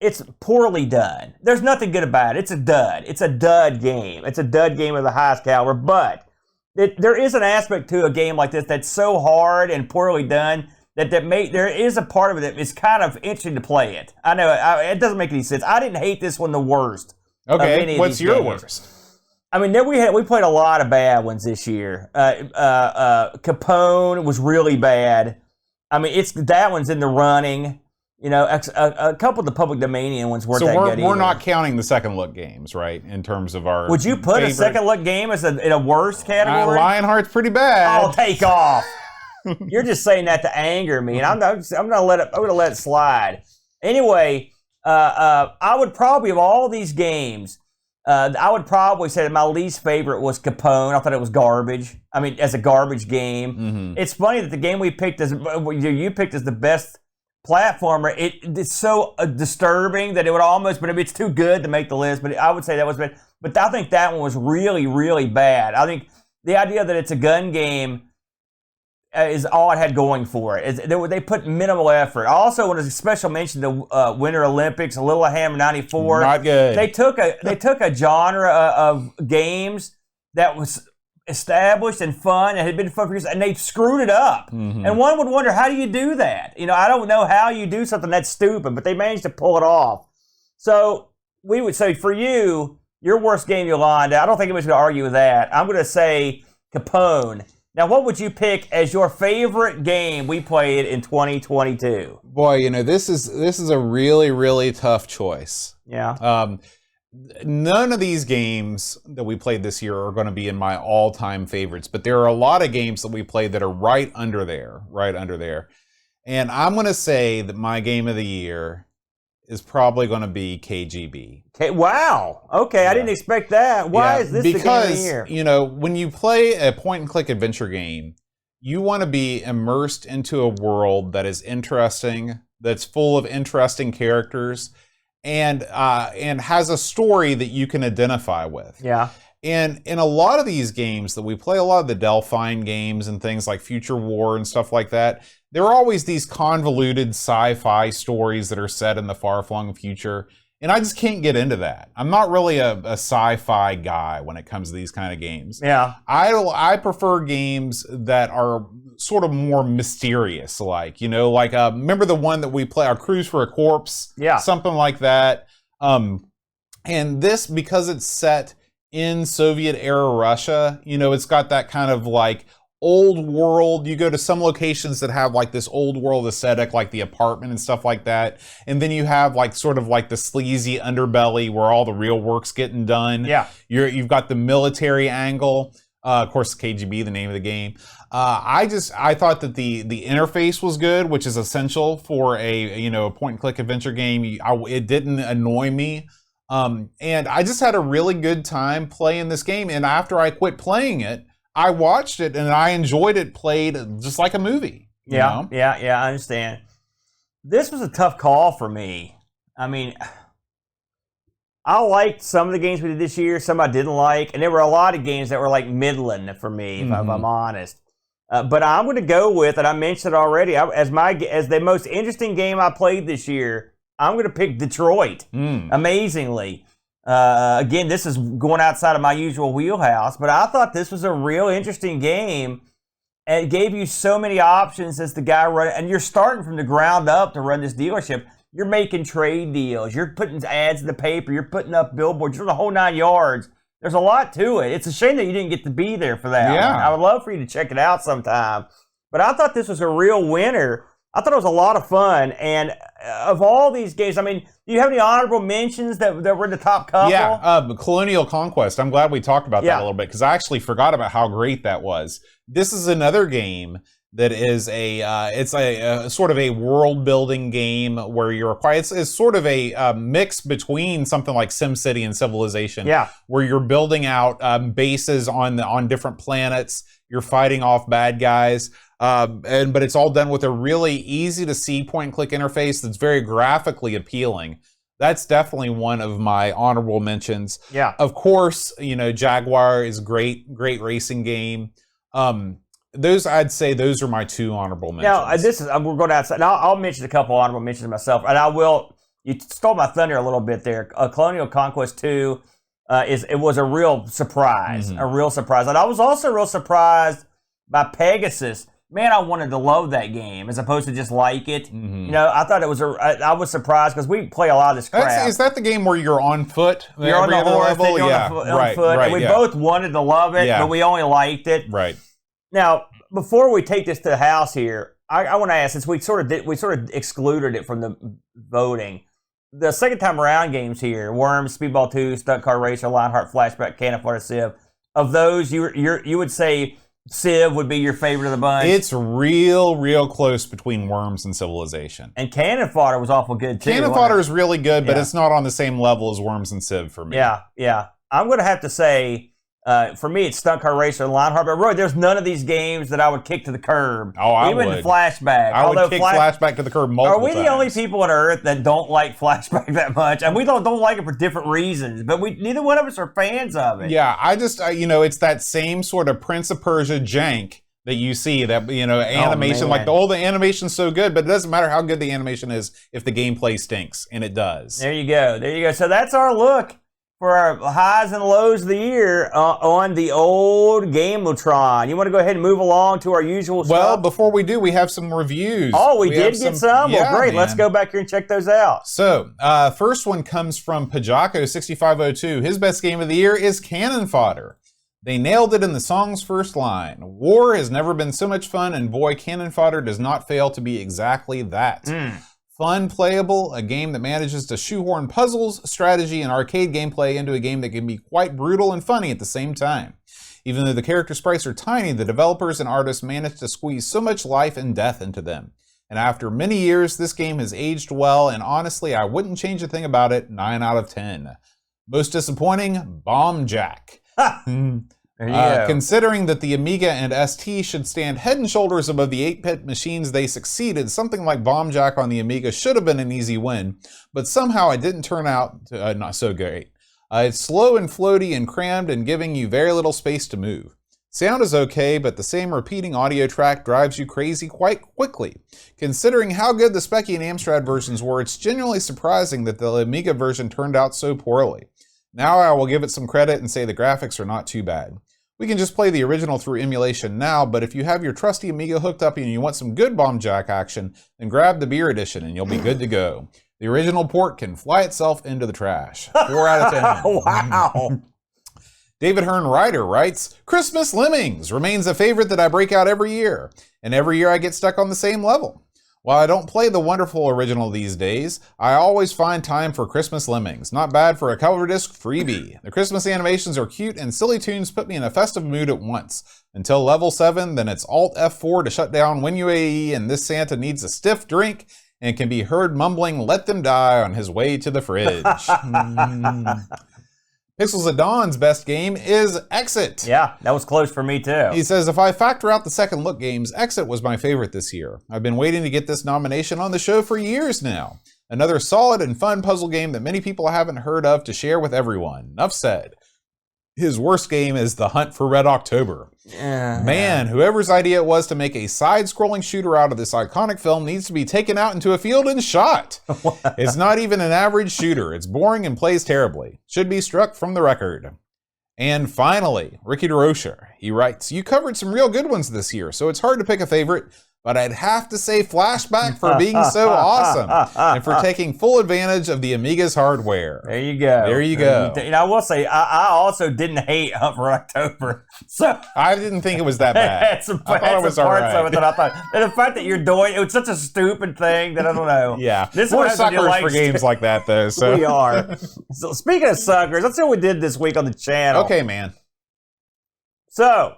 it's poorly done. There's nothing good about it. It's a dud. It's a dud game. It's a dud game of the highest caliber, but there is an aspect to a game like this that's so hard and poorly done that there is a part of it that is kind of interesting to play it. I know it doesn't make any sense. I didn't hate this one the worst. Okay, what's your worst? Then we played a lot of bad ones this year. Capone was really bad. That one's in the running. A couple of the public domainian ones weren't that good either. We're not counting the second look games, right? In terms of our Would you put a second look game as in a worst category? Lionheart's pretty bad. Oh, take off. You're just saying that to anger me, and I'm gonna let it slide. Anyway, I would probably, of all these games, I would probably say that my least favorite was Capone. I thought it was garbage. I mean, as a garbage game. Mm-hmm. It's funny that the game you picked as the best platformer. It's so disturbing that it would almost, but it's too good to make the list. But I would say that was bad. But I think that one was really, really bad. I think the idea that it's a gun game is all it had going for it. They put minimal effort. I also want to special mention the Winter Olympics, Lillehammer '94. Not good. They took a genre of games that was established and fun and had been fun for years, and they screwed it up. Mm-hmm. And one would wonder, how do you do that? I don't know how you do something that's stupid, but they managed to pull it off. So we would say, for you, your worst game, Yolanda, I don't think anybody's going to argue with that. I'm going to say Capone. Now, what would you pick as your favorite game we played in 2022? Boy, this is a really, really tough choice. Yeah. None of these games that we played this year are going to be in my all-time favorites, but there are a lot of games that we played that are right under there. And I'm going to say that my game of the year is probably going to be KGB. Okay, wow. Okay, yeah. I didn't expect that. Why is this the game of the year? Because, when you play a point-and-click adventure game, you want to be immersed into a world that is interesting, that's full of interesting characters, and has a story that you can identify with. Yeah. And in a lot of these games that we play, a lot of the Delphine games and things like Future War and stuff like that, there are always these convoluted sci-fi stories that are set in the far-flung future. And I just can't get into that. I'm not really a sci-fi guy when it comes to these kind of games. Yeah. I prefer games that are sort of more mysterious, remember the one that we play, our Cruise for a Corpse? Yeah. Something like that. And this, because it's set in Soviet-era Russia, it's got that kind of old world. You go to some locations that have this old world aesthetic, like the apartment and stuff like that. And then you have sort of the sleazy underbelly where all the real work's getting done. Yeah. You've got the military angle. Of course, KGB, the name of the game. I thought that the interface was good, which is essential for a point-and-click adventure game. It didn't annoy me. And I just had a really good time playing this game. And after I quit playing it, I watched it and I enjoyed it played just like a movie. Yeah, I understand. This was a tough call for me. I mean, I liked some of the games we did this year, some I didn't like, and there were a lot of games that were middling for me, if I'm honest. But I'm going to go with, and I mentioned it already, as the most interesting game I played this year, I'm going to pick Detroit. Amazingly. Again, this is going outside of my usual wheelhouse, but I thought this was a real interesting game. And it gave you so many options as the guy running, and you're starting from the ground up to run this dealership. You're making trade deals. You're putting ads in the paper. You're putting up billboards. You're the whole 9 yards. There's a lot to it. It's a shame that you didn't get to be there for that. Yeah. I would love for you to check it out sometime. But I thought this was a real winner. I thought it was a lot of fun. And of all these games, do you have any honorable mentions that were in the top couple? Yeah, Colonial Conquest. I'm glad we talked about that a little bit because I actually forgot about how great that was. This is another game that is it's a sort of a world-building game where it's sort of a mix between something like SimCity and Civilization. Yeah. Where you're building out bases on different planets. You're fighting off bad guys. But it's all done with a really easy to see point-and-click interface that's very graphically appealing. That's definitely one of my honorable mentions. Yeah. Of course, Jaguar is great racing game. I'd say those are my two honorable mentions. Now, we're going outside. Now, I'll mention a couple honorable mentions myself, and I will. You stole my thunder a little bit there. Colonial Conquest 2 it was a real surprise, and I was also real surprised by Pegasus. Man, I wanted to love that game as opposed to just like it. I thought it was I was surprised because we play a lot of this crap. Is that the game where you're on foot? You're on the horse, then you're on foot. And we both wanted to love it, but we only liked it. Right. Now, before we take this to the house here, I want to ask, since we sort of excluded it from the voting, the second time around games here, Worms, Speedball 2, Stunt Car Racer, Lionheart Flashback, Cannon Fodder Civ, of those, you would say Civ would be your favorite of the bunch. It's real close between Worms and Civilization. And Cannon Fodder was awful good, too. Cannon Fodder is really good, but it's not on the same level as Worms and Civ for me. Yeah. I'm going to have to say, for me, it's Stunt Car Racer and Lionheart. But really, there's none of these games that I would kick to the curb. Oh, I Even would. Flashback. I would kick Flashback to the curb multiple times. Are we the only people on Earth that don't like Flashback that much? And we don't like it for different reasons, but neither one of us are fans of it. Yeah, it's that same sort of Prince of Persia jank that you see, that, animation, like the animation's so good, but it doesn't matter how good the animation is if the gameplay stinks, and it does. There you go. So that's our look for our highs and lows of the year on the old Gamelotron. You want to go ahead and move along to our usual stuff? Well, before we do, we have some reviews. Oh, we did get some? Yeah, well, great. man. Let's go back here and check those out. So, first one comes from Pajako6502. His best game of the year is Cannon Fodder. They nailed it in the song's first line. War has never been so much fun, and boy, Cannon Fodder does not fail to be exactly that. Fun, playable, a game that manages to shoehorn puzzles, strategy, and arcade gameplay into a game that can be quite brutal and funny at the same time. Even though the character sprites are tiny, the developers and artists managed to squeeze so much life and death into them. And after many years, this game has aged well, and honestly, I wouldn't change a thing about it. 9 out of 10. Most disappointing, Bomb Jack. Considering that the Amiga and ST should stand head and shoulders above the 8-bit machines they succeeded, something like Bomb Jack on the Amiga should have been an easy win, but somehow it didn't turn out not so great. It's slow and floaty and crammed and giving you very little space to move. Sound is okay, but the same repeating audio track drives you crazy quite quickly. Considering how good the Speccy and Amstrad versions were, it's genuinely surprising that the Amiga version turned out so poorly. Now I will give it some credit and say the graphics are not too bad. We can just play the original through emulation now, but if you have your trusty Amiga hooked up and you want some good Bomb Jack action, then grab the beer edition and you'll be good to go. The original port can fly itself into the trash. 4 out of 10. Wow. David Hearn Ryder writes, Christmas Lemmings remains a favorite that I break out every year, and every year I get stuck on the same level. While I don't play the wonderful original these days, I always find time for Christmas Lemmings. Not bad for a cover disc freebie. The Christmas animations are cute and silly tunes put me in a festive mood at once. Until level 7, then it's Alt F4 to shut down WinUAE, and this Santa needs a stiff drink and can be heard mumbling "Let them die" on his way to the fridge. Pixels of Dawn's best game is Exit. Yeah, that was close for me too. He says, if I factor out the second look games, Exit was my favorite this year. I've been waiting to get this nomination on the show for years now. Another solid and fun puzzle game that many people haven't heard of to share with everyone. Enough said. His worst game is The Hunt for Red October. Man, whoever's idea it was to make a side-scrolling shooter out of this iconic film needs to be taken out into a field and shot. It's not even an average shooter. It's boring and plays terribly. Should be struck from the record. And finally, Ricky DeRocher. He writes, you covered some real good ones this year, so it's hard to pick a favorite, but I'd have to say Flashback for being so awesome and for taking full advantage of the Amiga's hardware. There you go. There you go. I will say, I also didn't hate Hunt for October. So I didn't think it was that bad. I thought it was all right. Of it that I thought, and the fact that you're doing it was such a stupid thing that I don't know. Yeah, We're suckers for games like that, though. So. We are. So speaking of suckers, let's see what we did this week on the channel. Okay, man. So,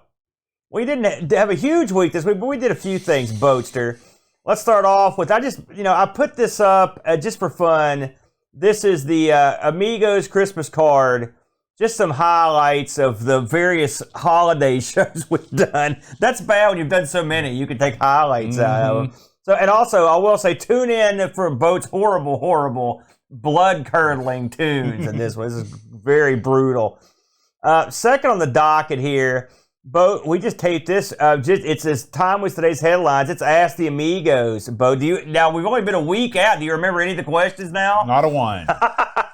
we didn't have a huge week this week, but we did a few things, Boatster. Let's start off with, I put this up just for fun. This is the Amigos Christmas card. Just some highlights of the various holiday shows we've done. That's bad when you've done so many. You can take highlights out of them. So, and also, I will say, tune in for Boat's horrible, blood-curdling tunes in this one. This is very brutal. Second on the docket here, Bo, we just taped this. It's as time with today's headlines. It's Ask the Amigos. Bo, now we've only been a week out. Do you remember any of the questions now? Not a one.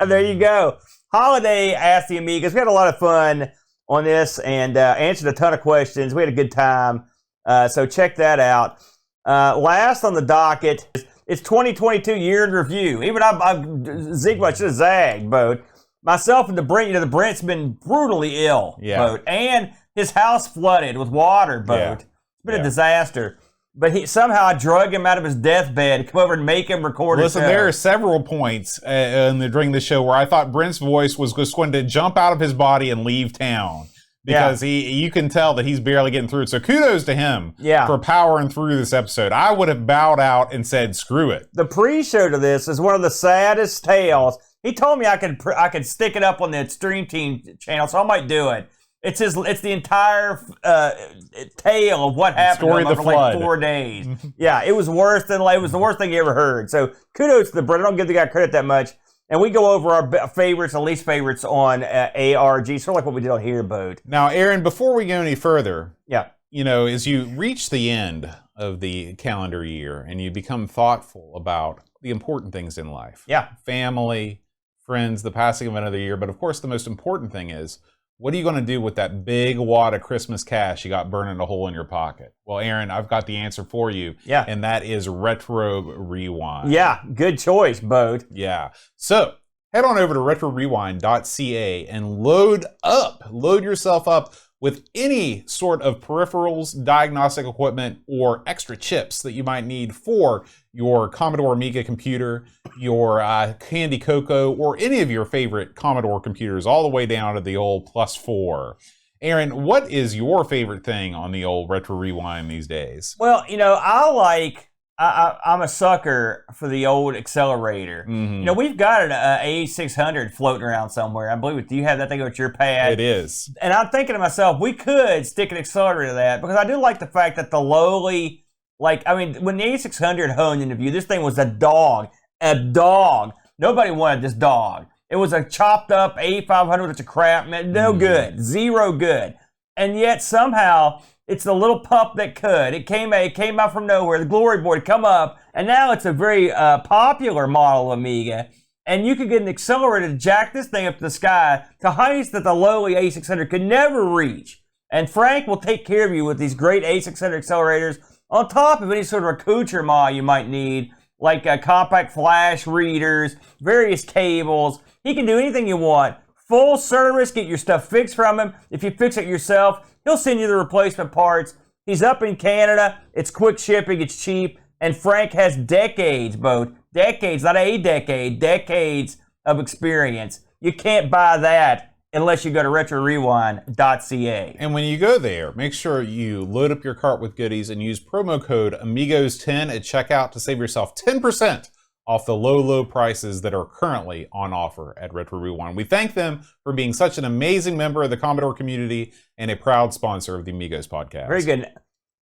There you go. Holiday Ask the Amigos. We had a lot of fun on this and answered a ton of questions. We had a good time. So check that out. Last on the docket, it's 2022 year in review. Even I zigged, I should have zagged, Bo. Myself and the Brent, the Brent's been brutally ill, Bo. And his house flooded with water, Bo. Yeah. It's been a disaster. But somehow I drug him out of his deathbed, come over and make him record a show. Listen, there are several points during the show where I thought Brent's voice was just going to jump out of his body and leave town. because you can tell that he's barely getting through it. So kudos to him for powering through this episode. I would have bowed out and said, screw it. The pre-show to this is one of the saddest tales. He told me I could stick it up on the Stream Team channel, so I might do it. It's the entire tale of what happened to him for like 4 days. Yeah, it was the worst thing you ever heard. So kudos to the brother. I don't give the guy credit that much. And we go over our favorites and least favorites on ARG, sort of like what we did on Here Boat. Now, Aaron, before we go any further, as you reach the end of the calendar year and you become thoughtful about the important things in life. Family, friends, the passing of another year. But of course, the most important thing is, what are you going to do with that big wad of Christmas cash you got burning a hole in your pocket? Well, Aaron, I've got the answer for you. And that is Retro Rewind. Good choice, Boat. So head on over to RetroRewind.ca and load yourself up with any sort of peripherals, diagnostic equipment, or extra chips that you might need for your Commodore Amiga computer, your Candy Cocoa, or any of your favorite Commodore computers, all the way down to the old +4. Aaron, what is your favorite thing on the old Retro Rewind these days? Well, I'm a sucker for the old accelerator. We've got an A600 floating around somewhere. I believe. Do you have that thing with your pad? It is. And I'm thinking to myself, we could stick an accelerator to that, because I do like the fact that the lowly, when the A600 honed into view, this thing was a dog. Nobody wanted this dog. It was a chopped up A500 that's a crap, man. No good. Zero good. And yet somehow, it's the little pup that could. It came out from nowhere. The glory board had come up, and now it's a very popular model Amiga. And you could get an accelerator to jack this thing up to the sky to heights that the lowly A600 could never reach. And Frank will take care of you with these great A600 accelerators on top of any sort of accoutrement you might need, like compact flash readers, various cables. He can do anything you want. Full service, get your stuff fixed from him. If you fix it yourself, he'll send you the replacement parts. He's up in Canada. It's quick shipping. It's cheap. And Frank has decades, not a decade, decades of experience. You can't buy that unless you go to RetroRewind.ca. And when you go there, make sure you load up your cart with goodies and use promo code Amigos10 at checkout to save yourself 10% off the low prices that are currently on offer at Retro Rewind. We thank them for being such an amazing member of the Commodore community and a proud sponsor of the Amigos podcast. Very good.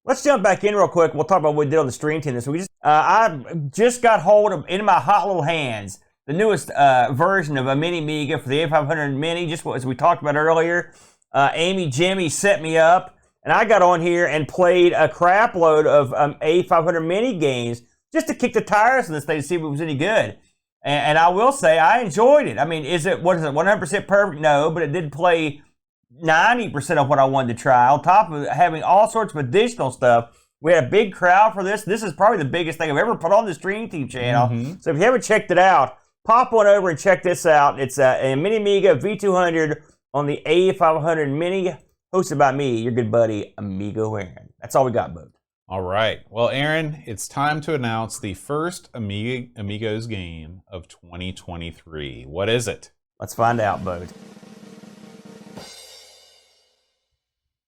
Let's jump back in real quick. We'll talk about what we did on the Stream Team this week. I just got hold of, in my hot little hands, the newest version of a Mini Amiga for the A500 Mini, just as we talked about earlier. Amy Jimmy set me up, and I got on here and played a crap load of A500 Mini games just to kick the tires on this thing to see if it was any good. And I will say, I enjoyed it. I mean, is it 100% perfect? No, but it did play 90% of what I wanted to try, on top of having all sorts of additional stuff. We had a big crowd for this. This is probably the biggest thing I've ever put on the Stream Team channel. So if you haven't checked it out, pop on over and check this out. It's a Mini Amiga V200 on the A500 Mini, hosted by me, your good buddy, Amigo Aaron. That's all we got, bud. All right. Well, Aaron, it's time to announce the first Amigos game of 2023. What is it? Let's find out, bud.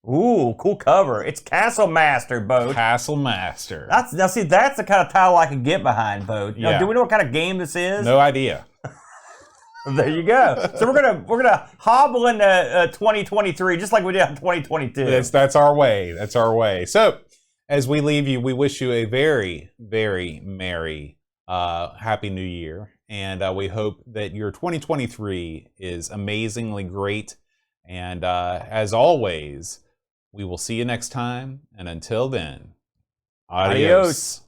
Ooh, cool cover. It's Castle Master, Bode. Castle Master. That's the kind of title I can get behind, Bode. Yeah. Do we know what kind of game this is? No idea. There you go. So we're gonna hobble into 2023 just like we did in 2022. That's our way. That's our way. So as we leave you, we wish you a very, very merry, happy New Year, and we hope that your 2023 is amazingly great. And as always, we will see you next time, and until then, adios.